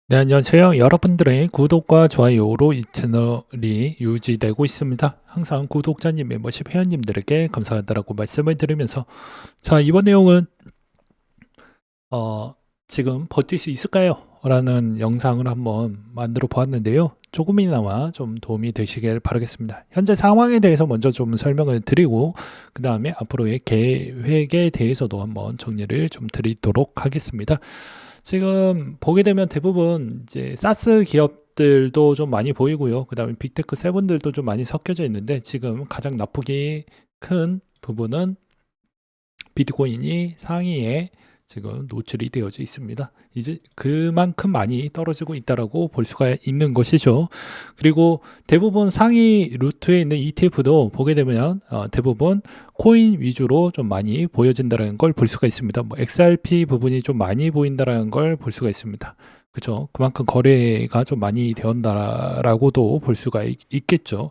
네, 안녕하세요. 여러분들의 구독과 좋아요로 이 채널이 유지되고 있습니다. 항상 구독자님, 멤버십 회원님들에게 감사하다라고 말씀을 드리면서 자, 이번 내용은 어, 지금 버틸 수 있을까요? 라는 영상을 한번 만들어 보았는데요. 조금이나마 좀 도움이 되시길 바라겠습니다. 현재 상황에 대해서 먼저 좀 설명을 드리고 그 다음에 앞으로의 계획에 대해서도 한번 정리를 좀 드리도록 하겠습니다. 지금 보게 되면 대부분 이제 사스 기업들도 좀 많이 보이고요. 그 다음에 빅테크 세븐들도 좀 많이 섞여져 있는데 지금 가장 나쁘기 큰 부분은 비트코인이 상위에 지금 노출이 되어져 있습니다. 이제 그만큼 많이 떨어지고 있다라고 볼 수가 있는 것이죠. 그리고 대부분 상위 루트에 있는 ETF도 보게 되면 대부분 코인 위주로 좀 많이 보여진다는 걸 볼 수가 있습니다. 뭐 XRP 부분이 좀 많이 보인다는 걸 볼 수가 있습니다. 그죠? 그만큼 거래가 좀 많이 되었다라고도 볼 수가 있겠죠.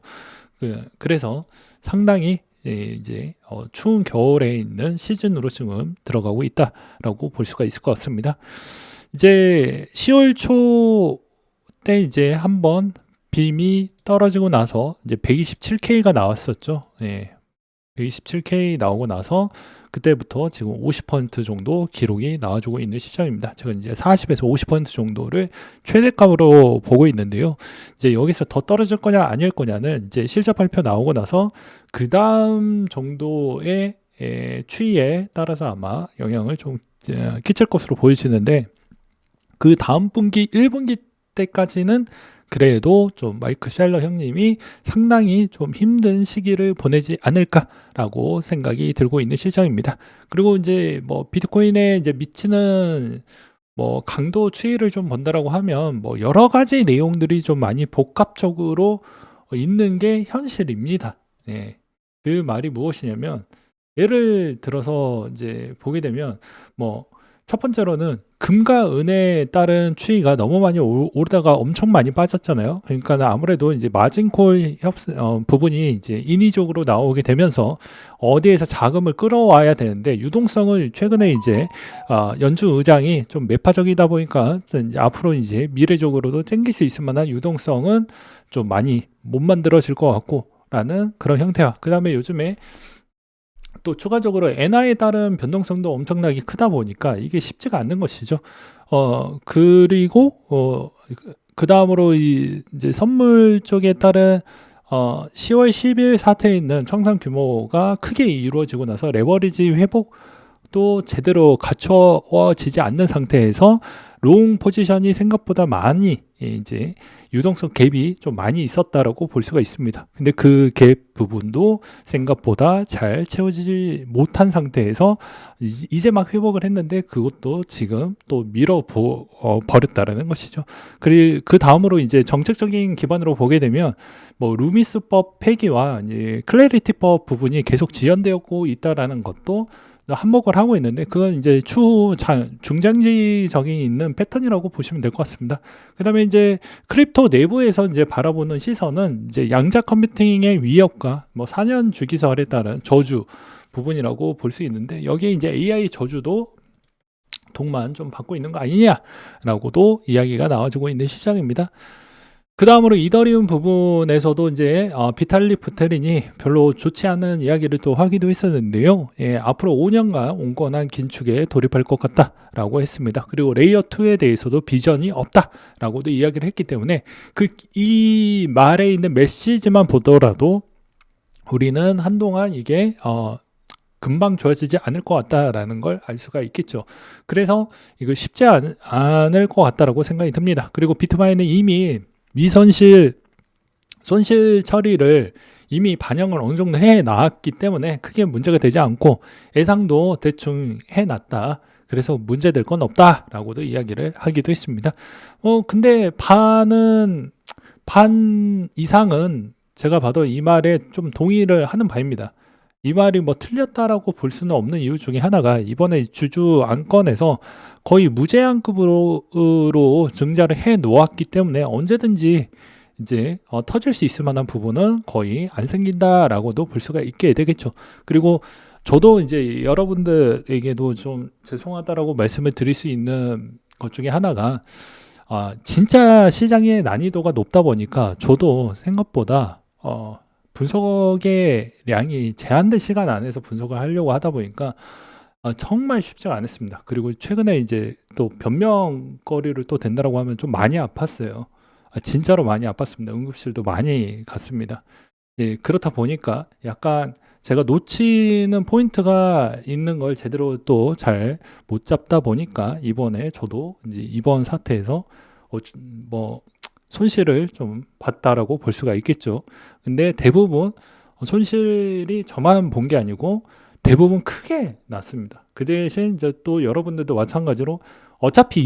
그래서 상당히 이제 추운 겨울에 있는 시즌으로 지금 들어가고 있다라고 볼 수가 있을 것 같습니다. 이제 10월 초 때 이제 한번 빔이 떨어지고 나서 이제 127K가 나왔었죠. 예. 127K 나오고 나서 그때부터 지금 50% 정도 기록이 나와주고 있는 시장입니다. 제가 이제 40에서 50% 정도를 최대값으로 보고 있는데요. 이제 여기서 더 떨어질 거냐 아닐 거냐는 이제 실적 발표 나오고 나서 그 다음 정도의 추이에 따라서 아마 영향을 좀 끼칠 것으로 보이시는데 그 다음 분기 1분기 때까지는 그래도 좀 마이클 셀러 형님이 상당히 좀 힘든 시기를 보내지 않을까라고 생각이 들고 있는 시장입니다. 그리고 이제 뭐 비트코인에 이제 미치는 뭐 강도 추이를 좀 본다라고 하면 뭐 여러 가지 내용들이 좀 많이 복합적으로 있는 게 현실입니다. 네. 그 말이 무엇이냐면 예를 들어서 이제 보게 되면 뭐 첫 번째로는 금과 은에 따른 추이가 너무 많이 오르다가 엄청 많이 빠졌잖아요. 그러니까 아무래도 이제 마진콜 부분이 이제 인위적으로 나오게 되면서 어디에서 자금을 끌어와야 되는데 유동성을 최근에 이제 연준 의장이 좀 매파적이다 보니까 이제 앞으로 이제 미래적으로도 땡길 수 있을 만한 유동성은 좀 많이 못 만들어질 것 같고 라는 그런 형태와 그 다음에 요즘에 또 추가적으로 엔화에 따른 변동성도 엄청나게 크다 보니까 이게 쉽지가 않는 것이죠. 그리고 그 다음으로 이제 선물 쪽에 따른 10월 10일 사태에 있는 청산 규모가 크게 이루어지고 나서 레버리지 회복도 제대로 갖춰지지 않는 상태에서 롱 포지션이 생각보다 많이 이제 유동성 갭이 좀 많이 있었다라고 볼 수가 있습니다. 근데 그 갭 부분도 생각보다 잘 채워지지 못한 상태에서 이제 막 회복을 했는데 그것도 지금 또 버렸다라는 것이죠. 그리고 그 다음으로 이제 정책적인 기반으로 보게 되면 뭐 루미스법 폐기와 이제 클래리티법 부분이 계속 지연되었고 있다라는 것도 한몫을 하고 있는데 그건 이제 추후 중장기적인 있는 패턴이라고 보시면 될 것 같습니다. 그다음에 이제 크립토 내부에서 이제 바라보는 시선은 이제 양자 컴퓨팅의 위협과 뭐 4년 주기설에 따른 저주 부분이라고 볼 수 있는데 여기에 이제 AI 저주도 동만 좀 받고 있는 거 아니냐라고도 이야기가 나와주고 있는 시장입니다. 그 다음으로 이더리움 부분에서도 이제 비탈리 부테린이 별로 좋지 않은 이야기를 또 하기도 했었는데요. 예, 앞으로 5년간 온건한 긴축에 돌입할 것 같다라고 했습니다. 그리고 레이어 2에 대해서도 비전이 없다라고도 이야기를 했기 때문에 이 말에 있는 메시지만 보더라도 우리는 한동안 이게 금방 좋아지지 않을 것 같다라는 걸 알 수가 있겠죠. 그래서 이거 쉽지 않을 것 같다라고 생각이 듭니다. 그리고 비트마인은 이미 손실 처리를 이미 반영을 어느 정도 해 놨기 때문에 크게 문제가 되지 않고 예상도 대충 해 놨다. 그래서 문제될 건 없다라고도 이야기를 하기도 했습니다. 근데 반 이상은 제가 봐도 이 말에 좀 동의를 하는 바입니다. 이 말이 뭐 틀렸다라고 볼 수는 없는 이유 중에 하나가 이번에 주주 안건에서 거의 무제한급으로 증자를 해 놓았기 때문에 언제든지 이제 터질 수 있을 만한 부분은 거의 안 생긴다라고도 볼 수가 있게 되겠죠. 그리고 저도 이제 여러분들에게도 좀 죄송하다라고 말씀을 드릴 수 있는 것 중에 하나가 진짜 시장의 난이도가 높다 보니까 저도 생각보다 분석의 량이 제한된 시간 안에서 분석을 하려고 하다 보니까 정말 쉽지가 않았습니다. 그리고 최근에 이제 또 변명거리를 또 된다라고 하면 좀 많이 아팠어요. 진짜로 많이 아팠습니다. 응급실도 많이 갔습니다. 예, 그렇다 보니까 약간 제가 놓치는 포인트가 있는 걸 제대로 또 잘 못 잡다 보니까 이번에 저도 이제 이번 사태에서 뭐 손실을 좀 봤다라고 볼 수가 있겠죠. 근데 대부분 손실이 저만 본 게 아니고 대부분 크게 났습니다. 그 대신 이제 또 여러분들도 마찬가지로 어차피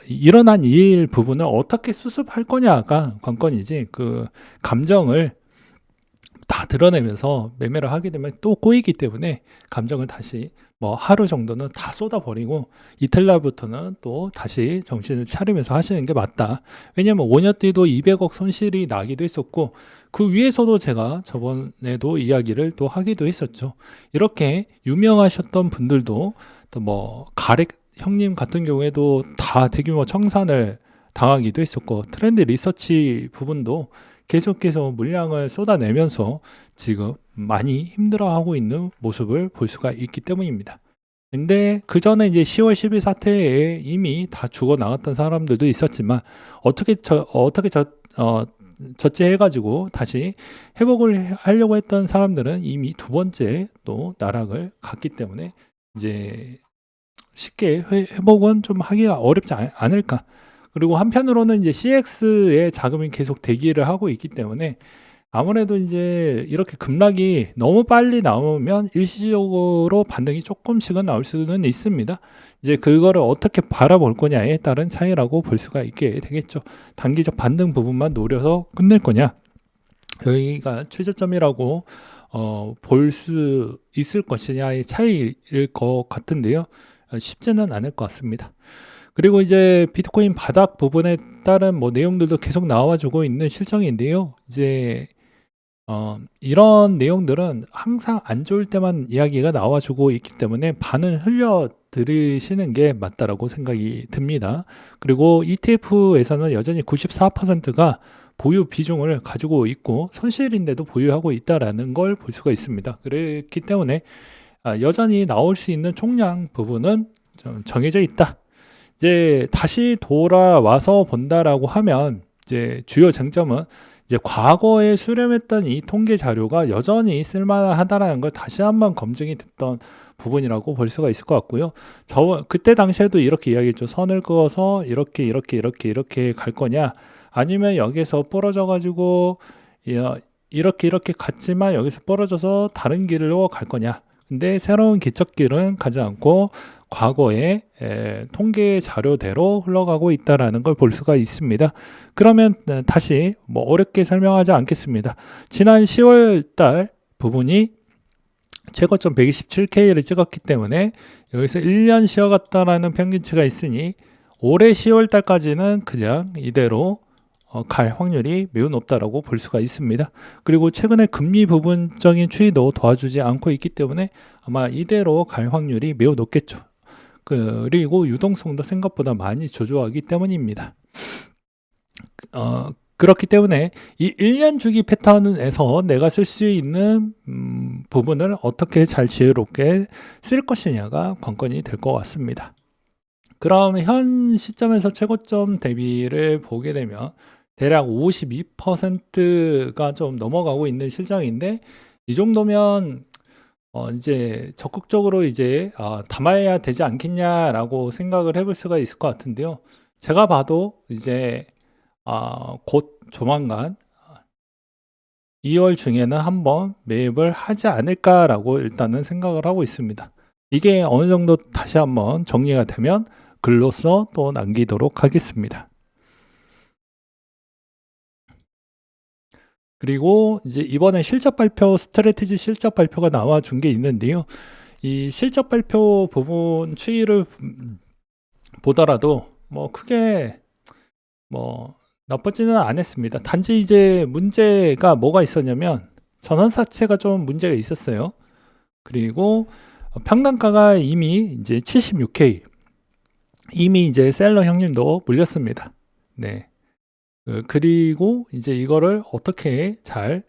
일어난 일 부분을 어떻게 수습할 거냐가 관건이지, 그 감정을 다 드러내면서 매매를 하게 되면 또 꼬이기 때문에 감정을 다시 뭐 하루 정도는 다 쏟아버리고 이틀날부터는 또 다시 정신을 차리면서 하시는 게 맞다. 왜냐면 5년 뒤도 200억 손실이 나기도 했었고, 그 위에서도 제가 저번에도 이야기를 또 하기도 했었죠. 이렇게 유명하셨던 분들도 또 뭐 가렉 형님 같은 경우에도 다 대규모 청산을 당하기도 했었고, 트렌드 리서치 부분도 계속해서 물량을 쏟아내면서 지금 많이 힘들어하고 있는 모습을 볼 수가 있기 때문입니다. 근데 그 전에 이제 10월 10일 사태에 이미 다 죽어 나갔던 사람들도 있었지만 어떻게 저체해가지고 다시 회복을 하려고 했던 사람들은 이미 두 번째 또 나락을 갔기 때문에 이제 쉽게 회복은 좀 하기가 어렵지 않을까. 그리고 한편으로는 이제 CX의 자금이 계속 대기를 하고 있기 때문에 아무래도 이제 이렇게 급락이 너무 빨리 나오면 일시적으로 반등이 조금씩은 나올 수는 있습니다. 이제 그거를 어떻게 바라볼 거냐에 따른 차이라고 볼 수가 있게 되겠죠. 단기적 반등 부분만 노려서 끝낼 거냐, 여기가 최저점이라고 볼 수 있을 것이냐의 차이일 것 같은데요. 쉽지는 않을 것 같습니다. 그리고 이제 비트코인 바닥 부분에 따른 뭐 내용들도 계속 나와주고 있는 실정인데요. 이제 이런 내용들은 항상 안 좋을 때만 이야기가 나와주고 있기 때문에 반은 흘려 들으시는 게 맞다라고 생각이 듭니다. 그리고 ETF에서는 여전히 94%가 보유 비중을 가지고 있고 손실인데도 보유하고 있다라는 걸 볼 수가 있습니다. 그렇기 때문에 여전히 나올 수 있는 총량 부분은 좀 정해져 있다. 이제 다시 돌아와서 본다라고 하면 이제 주요 쟁점은 이제 과거에 수렴했던 이 통계 자료가 여전히 쓸만하다라는 걸 다시 한번 검증이 됐던 부분이라고 볼 수가 있을 것 같고요. 그때 당시에도 이렇게 이야기했죠. 선을 그어서 이렇게 갈 거냐, 아니면 여기서 부러져 가지고 이렇게 갔지만 여기서 부러져서 다른 길로 갈 거냐. 근데 새로운 기척길은 가지 않고 과거의 통계 자료대로 흘러가고 있다라는 걸 볼 수가 있습니다. 그러면 다시 뭐 어렵게 설명하지 않겠습니다. 지난 10월 달 부분이 최고점 127K를 찍었기 때문에 여기서 1년 쉬어갔다라는 평균치가 있으니 올해 10월 달까지는 그냥 이대로 갈 확률이 매우 높다라고 볼 수가 있습니다. 그리고 최근에 금리 부분적인 추이도 도와주지 않고 있기 때문에 아마 이대로 갈 확률이 매우 높겠죠. 그리고 유동성도 생각보다 많이 조조하기 때문입니다. 그렇기 때문에 이 1년 주기 패턴에서 내가 쓸 수 있는 부분을 어떻게 잘 지혜롭게 쓸 것이냐가 관건이 될 것 같습니다. 그럼 현 시점에서 최고점 대비를 보게 되면 대략 52%가 좀 넘어가고 있는 실정인데, 이 정도면 이제 적극적으로 이제 담아야 되지 않겠냐라고 생각을 해볼 수가 있을 것 같은데요. 제가 봐도 이제 곧 조만간 2월 중에는 한번 매입을 하지 않을까라고 일단은 생각을 하고 있습니다. 이게 어느 정도 다시 한번 정리가 되면 글로써 또 남기도록 하겠습니다. 그리고 이제 이번에 실적 발표, 스트래티지 실적 발표가 나와준 게 있는데요. 이 실적 발표 부분 추이를 보더라도 뭐 크게 뭐 나쁘지는 않았습니다. 단지 이제 문제가 뭐가 있었냐면 전환사채가 좀 문제가 있었어요. 그리고 평단가가 이미 이제 76K, 이미 이제 셀러 형님도 물렸습니다. 네. 그리고 이제 이거를 어떻게 잘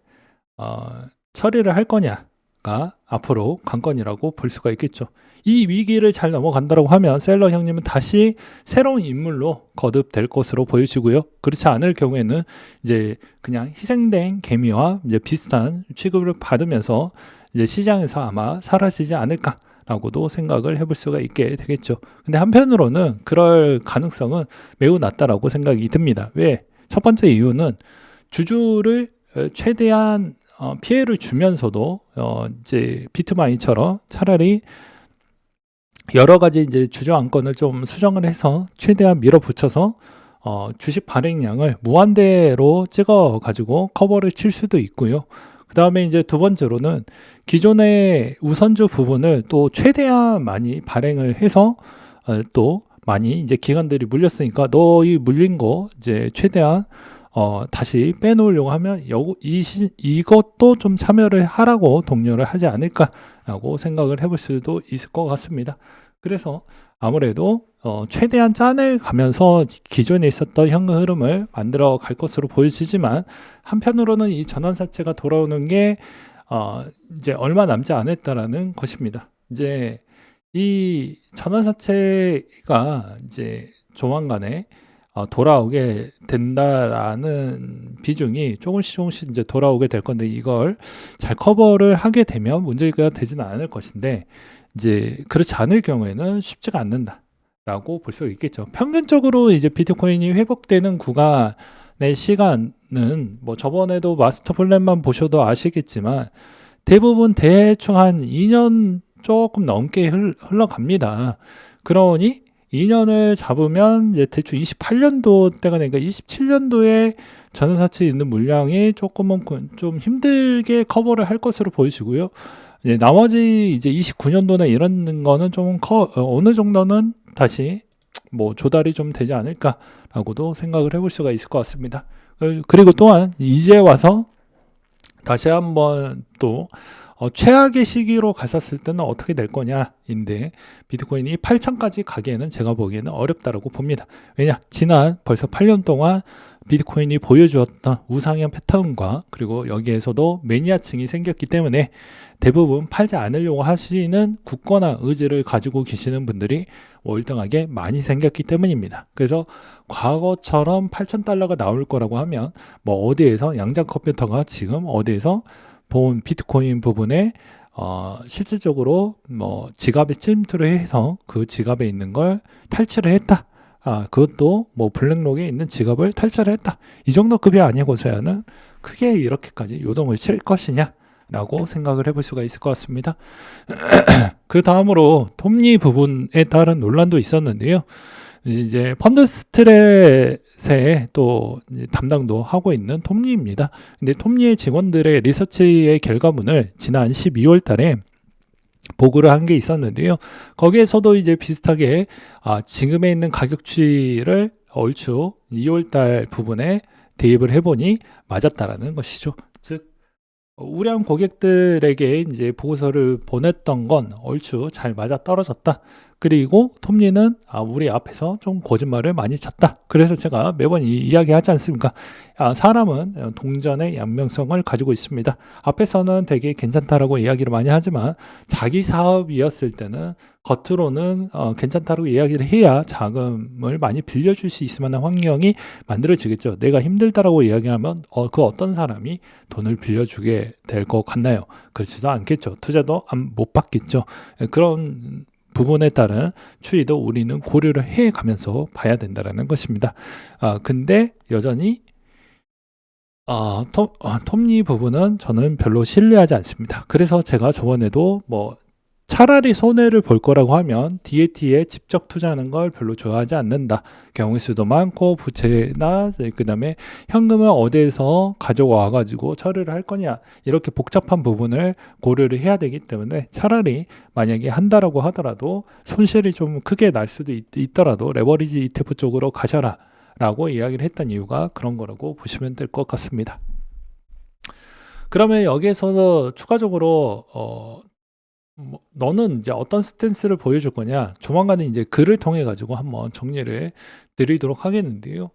처리를 할 거냐가 앞으로 관건이라고 볼 수가 있겠죠. 이 위기를 잘 넘어간다고 하면 셀러 형님은 다시 새로운 인물로 거듭될 것으로 보여지고요. 그렇지 않을 경우에는 이제 그냥 희생된 개미와 이제 비슷한 취급을 받으면서 이제 시장에서 아마 사라지지 않을까라고도 생각을 해볼 수가 있게 되겠죠. 근데 한편으로는 그럴 가능성은 매우 낮다라고 생각이 듭니다. 왜? 첫 번째 이유는 주주를 최대한 피해를 주면서도 이제 비트마인처럼 차라리 여러 가지 이제 주주 안건을 좀 수정을 해서 최대한 밀어붙여서 주식 발행량을 무한대로 찍어 가지고 커버를 칠 수도 있고요. 그 다음에 이제 두 번째로는 기존의 우선주 부분을 또 최대한 많이 발행을 해서 또 많이 이제 기관들이 물렸으니까 너 이 물린 거 이제 최대한 다시 빼놓으려고 하면 이것도 좀 참여를 하라고 독려를 하지 않을까라고 생각을 해볼 수도 있을 것 같습니다. 그래서 아무래도 최대한 짜내 가면서 기존에 있었던 현금 흐름을 만들어 갈 것으로 보여지지만 한편으로는 이 전환사채가 돌아오는 게 이제 얼마 남지 않았다라는 것입니다. 이제 이 전환사채가 이제 조만간에 돌아오게 된다라는 비중이 조금씩 이제 돌아오게 될 건데 이걸 잘 커버를 하게 되면 문제가 되지는 않을 것인데 이제 그렇지 않을 경우에는 쉽지가 않는다라고 볼 수 있겠죠. 평균적으로 이제 비트코인이 회복되는 구간의 시간은 뭐 저번에도 마스터 플랜만 보셔도 아시겠지만 대부분 대충 한 2년 조금 넘게 흘러갑니다. 그러니 2년을 잡으면 이제 대충 28년도 때가 되니까 27년도에 전환사채 있는 물량이 조금은 좀 힘들게 커버를 할 것으로 보이시고요. 나머지 이제 29년도나 이런 거는 좀 어느 정도는 다시 뭐 조달이 좀 되지 않을까라고도 생각을 해볼 수가 있을 것 같습니다. 그리고 또한 이제 와서 다시 한번 또 최악의 시기로 갔었을 때는 어떻게 될 거냐인데 비트코인이 8천까지 가기에는 제가 보기에는 어렵다라고 봅니다. 왜냐? 지난 벌써 8년 동안 비트코인이 보여주었던 우상향 패턴과 그리고 여기에서도 매니아층이 생겼기 때문에 대부분 팔지 않으려고 하시는 굳건한 의지를 가지고 계시는 분들이 월등하게 많이 생겼기 때문입니다. 그래서 과거처럼 8,000달러가 나올 거라고 하면 뭐 어디에서 양장 컴퓨터가 지금 어디에서 본 비트코인 부분에 실질적으로 뭐 지갑에 침투를 해서 그 지갑에 있는 걸 탈취를 했다. 그것도 뭐 블랙록에 있는 지갑을 탈취를 했다. 이 정도 급이 아니고서야는 크게 이렇게까지 요동을 칠 것이냐라고 생각을 해볼 수가 있을 것 같습니다. 그 다음으로 톱니 부분에 따른 논란도 있었는데요. 이제 펀드 스트레스에 또 담당도 하고 있는 톱니입니다. 근데 톱니의 직원들의 리서치의 결과문을 지난 12월 달에 보고를 한 게 있었는데요. 거기에서도 이제 비슷하게 지금에 있는 가격 추이를 얼추 2월 달 부분에 대입을 해보니 맞았다라는 것이죠. 즉 우량 고객들에게 이제 보고서를 보냈던 건 얼추 잘 맞아 떨어졌다. 그리고 톱니는 우리 앞에서 좀 거짓말을 많이 쳤다. 그래서 제가 매번 이야기하지 않습니까? 사람은 동전의 양면성을 가지고 있습니다. 앞에서는 되게 괜찮다라고 이야기를 많이 하지만 자기 사업이었을 때는 겉으로는 괜찮다라고 이야기를 해야 자금을 많이 빌려줄 수 있을 만한 환경이 만들어지겠죠. 내가 힘들다라고 이야기하면 그 어떤 사람이 돈을 빌려주게 될 것 같나요? 그렇지도 않겠죠. 투자도 못 받겠죠. 그런 부분에 따른 추이도 우리는 고려를 해 가면서 봐야 된다는 것입니다. 근데 여전히 톱니 부분은 저는 별로 신뢰하지 않습니다. 그래서 제가 저번에도 뭐 차라리 손해를 볼 거라고 하면 DAT에 직접 투자하는 걸 별로 좋아하지 않는다. 경우의 수도 많고 부채나 그다음에 현금을 어디에서 가져와 가지고 처리를 할 거냐 이렇게 복잡한 부분을 고려를 해야 되기 때문에 차라리 만약에 한다라고 하더라도 손실이 좀 크게 날 수도 있더라도 레버리지 ETF 쪽으로 가셔라 라고 이야기를 했던 이유가 그런 거라고 보시면 될 것 같습니다. 그러면 여기에서 추가적으로 너는 이제 어떤 스탠스를 보여줄 거냐? 조만간에 이제 글을 통해 가지고 한번 정리를 드리도록 하겠는데요.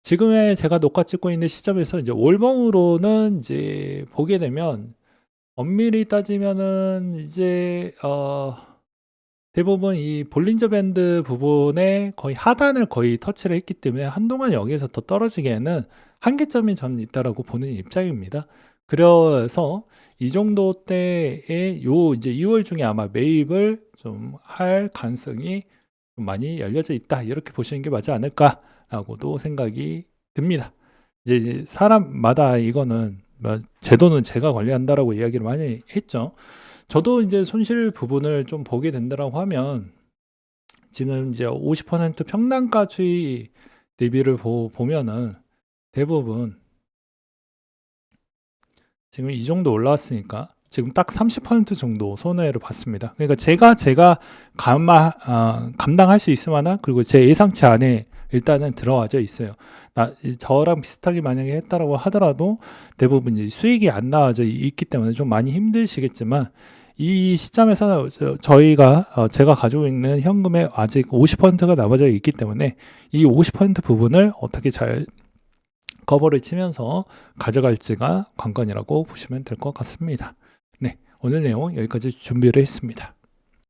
지금의 제가 녹화 찍고 있는 시점에서 이제 월봉으로는 이제 보게 되면 엄밀히 따지면은 이제 대부분 이 볼린저 밴드 부분에 거의 하단을 거의 터치를 했기 때문에 한동안 여기에서 더 떨어지기에는 한계점이 저는 있다라고 보는 입장입니다. 그래서 이 정도 때에 요 이제 2월 중에 아마 매입을 좀 할 가능성이 좀 많이 열려져 있다. 이렇게 보시는 게 맞지 않을까라고도 생각이 듭니다. 이제 사람마다 이거는 뭐 제 돈은 제가 관리한다라고 이야기를 많이 했죠. 저도 이제 손실 부분을 좀 보게 된다라고 하면 지금 이제 50% 평단가주의 대비를 보면은 대부분 지금 이 정도 올라왔으니까 지금 딱 30% 정도 손해를 봤습니다. 그러니까 제가 감당할 수 있을 만한, 그리고 제 예상치 안에 일단은 들어와져 있어요. 저랑 비슷하게 만약에 했다라고 하더라도 대부분 이제 수익이 안 나와져 있기 때문에 좀 많이 힘드시겠지만, 이 시점에서 제가 가지고 있는 현금의 아직 50%가 남아져 있기 때문에 이 50% 부분을 어떻게 잘 커버를 치면서 가져갈지가 관건이라고 보시면 될 것 같습니다. 네, 오늘 내용 여기까지 준비를 했습니다.